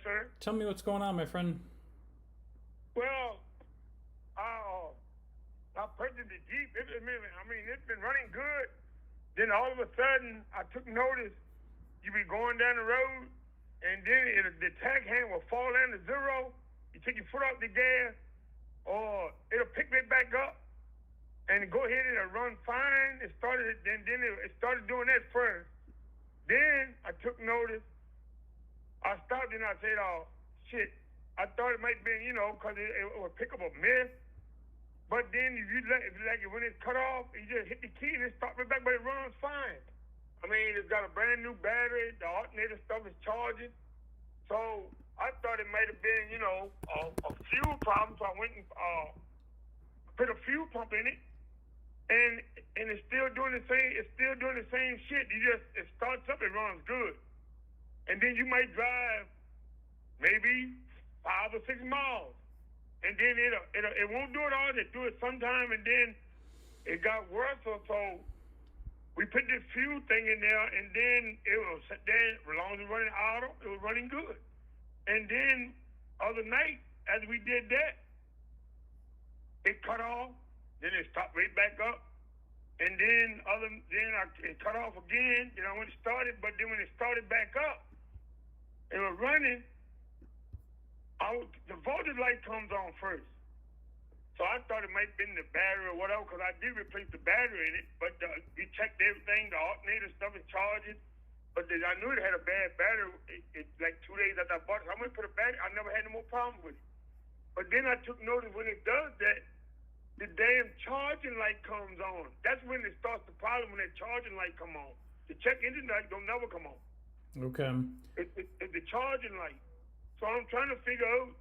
sir. Tell me what's going on, my friend. Well, I purchased the Jeep. It's been running good. Then all of a sudden, I took notice. You be going down the road, and then the tag hand will fall down to zero. You take your foot off the gas, or it'll pick me back up, and go ahead and it'll run fine. It started doing that first. Then I took notice. I stopped and I said, "Oh shit!" I thought it might be, because it would pick up a miss. But then if you when it's cut off, you just hit the key and it stopped right back, but it runs fine. I mean, it's got a brand new battery. The alternator stuff is charging. So I thought it might have been, a fuel problem. So I went and put a fuel pump in it, and it's still doing the same. It's still doing the same shit. It starts up, it runs good, and then you might drive maybe 5 or 6 miles, and then it won't do it all. It do it sometime, and then it got worse. So we put this fuel thing in there, and then it was then as long as it was running auto, it was running good. And then other night, as we did that, it cut off. Then it stopped right back up, and then it cut off again. When it started, but then when it started back up, it was running. The voltage light comes on first. So I thought it might have been the battery or whatever, because I did replace the battery in it. But we checked everything. The alternator stuff is charging. But I knew it had a bad battery. Like 2 days after I bought it. So I'm going to put a battery. I never had no more problems with it. But then I took notice when it does that, the damn charging light comes on. That's when it starts the problem, when that charging light come on. The check engine light don't never come on. Okay. It's the charging light. So I'm trying to figure out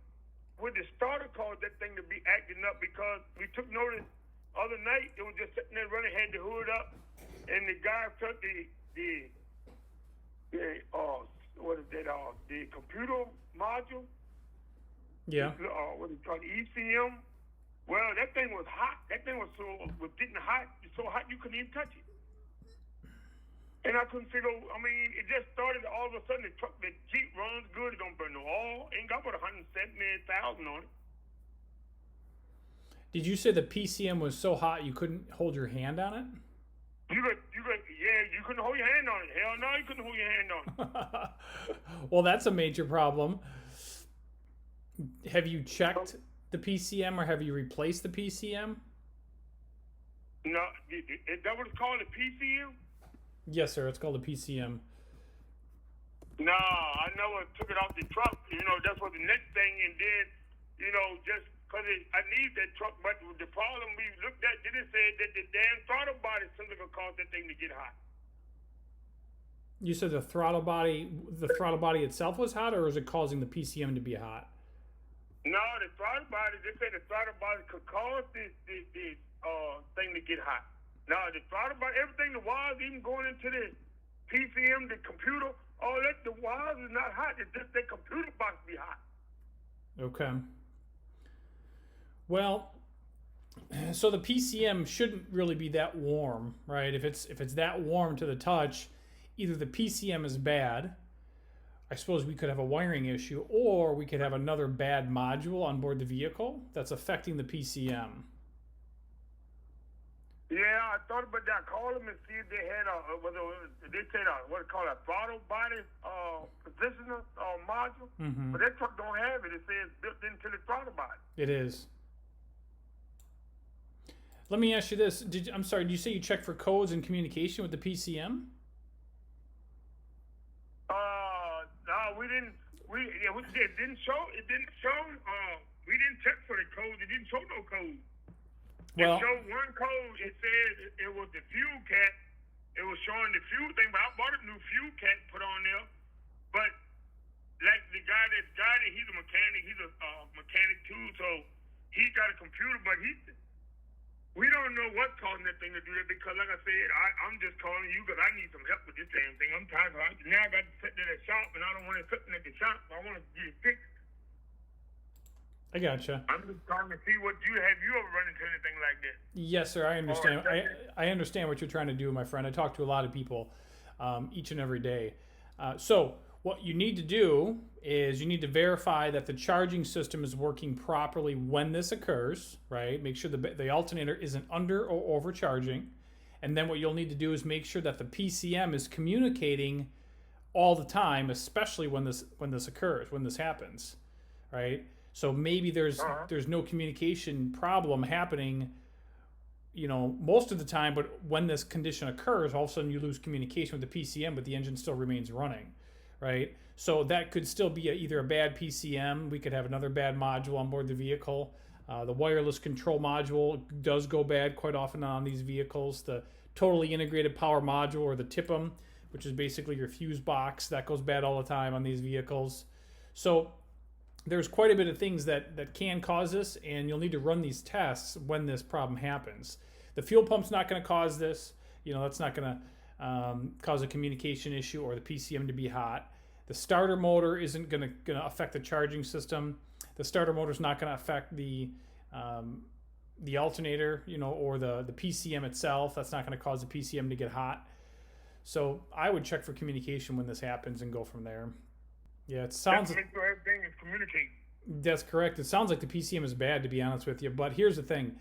would the starter cause that thing to be acting up, because we took notice other night it was just sitting there running, had the hood up, and the guy took the computer module. Yeah. What is it called? ECM. Well, that thing was hot. That thing was getting hot. It's so hot you couldn't even touch it. And I couldn't figure. It just started all of a sudden. The Jeep runs good. It don't burn no oil. Ain't got but 178,000 on it. Did you say the PCM was so hot you couldn't hold your hand on it? You couldn't hold your hand on it. Hell no, you couldn't hold your hand on it. Well, that's a major problem. Have you checked the PCM, or have you replaced the PCM? No, that was called a PCM? Yes, sir. It's called a PCM. No, I never took it off the truck. That's what the next thing. And then, just because I need that truck. But the problem we looked at, it said that the damn throttle body simply could cause that thing to get hot. You said the throttle body itself was hot, or was it causing the PCM to be hot? No, the throttle body. They said the throttle body could cause this thing to get hot. No, the throttle body, everything, the wires, even going into the PCM, the computer, all that, the wires is not hot. It's just the computer box be hot. Okay. Well, so the PCM shouldn't really be that warm, right? If it's that warm to the touch, either the PCM is bad, I suppose we could have a wiring issue, or we could have another bad module on board the vehicle that's affecting the PCM. Yeah, I thought about that. I called them and see if they had they said what they call a throttle body positioner module. Mm-hmm. But that truck don't have it. It says built into the throttle body. It is. Let me ask you this. Did you say you checked for codes and communication with the PCM? No, we didn't. It didn't show. It didn't show. We didn't check for the code. It didn't show no code. Well, it showed one code. It said it was the fuel cap. It was showing the fuel thing, but I bought a new fuel cap put on there. But like the guy that's got it, he's a mechanic. He's a mechanic too, so he got a computer. But we don't know what's causing that thing to do that, because, like I said, I'm just calling you because I need some help with this damn thing. I'm tired of it. Now I got to sit there at the shop, and I don't want it sitting at the shop. I want to get it fixed. I gotcha. I'm just trying to see have you ever run into anything like that? Yes, sir. I understand. I understand what you're trying to do, my friend. I talk to a lot of people each and every day. So What you need to do is you need to verify that the charging system is working properly when this occurs, right? Make sure the alternator isn't under or overcharging. And then what you'll need to do is make sure that the PCM is communicating all the time, especially when this occurs, when this happens, right? So maybe there's no communication problem happening, most of the time, but when this condition occurs, all of a sudden you lose communication with the PCM, but the engine still remains running, right? So that could still be either a bad PCM. We could have another bad module on board the vehicle. The wireless control module does go bad quite often on these vehicles. The totally integrated power module, or the TIPM, which is basically your fuse box, that goes bad all the time on these vehicles. So there's quite a bit of things that can cause this, and you'll need to run these tests when this problem happens. The fuel pump's not going to cause this. That's not going to cause a communication issue or the PCM to be hot. The starter motor isn't going to affect the charging system. The starter motor is not going to affect the alternator, or the PCM itself. That's not going to cause the PCM to get hot. So I would check for communication when this happens and go from there. Yeah, it sounds. Make sure everything is communicating. That's correct. It sounds like the PCM is bad, to be honest with you. But here's the thing: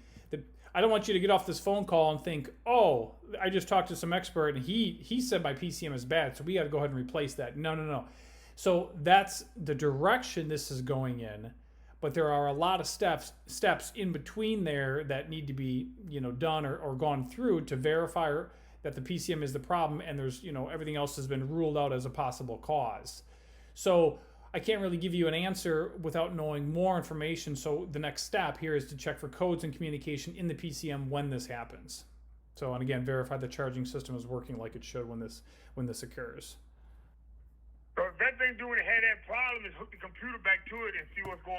I don't want you to get off this phone call and think, "Oh, I just talked to some expert and he said my PCM is bad, so we got to go ahead and replace that." No. So that's the direction this is going in, but there are a lot of steps in between there that need to be done or gone through to verify that the PCM is the problem, and there's everything else has been ruled out as a possible cause. So I can't really give you an answer without knowing more information. So the next step here is to check for codes and communication in the PCM when this happens. So, and again, verify the charging system is working like it should when this occurs. So if that thing doing had that problem, is hook the computer back to it and see what's going on.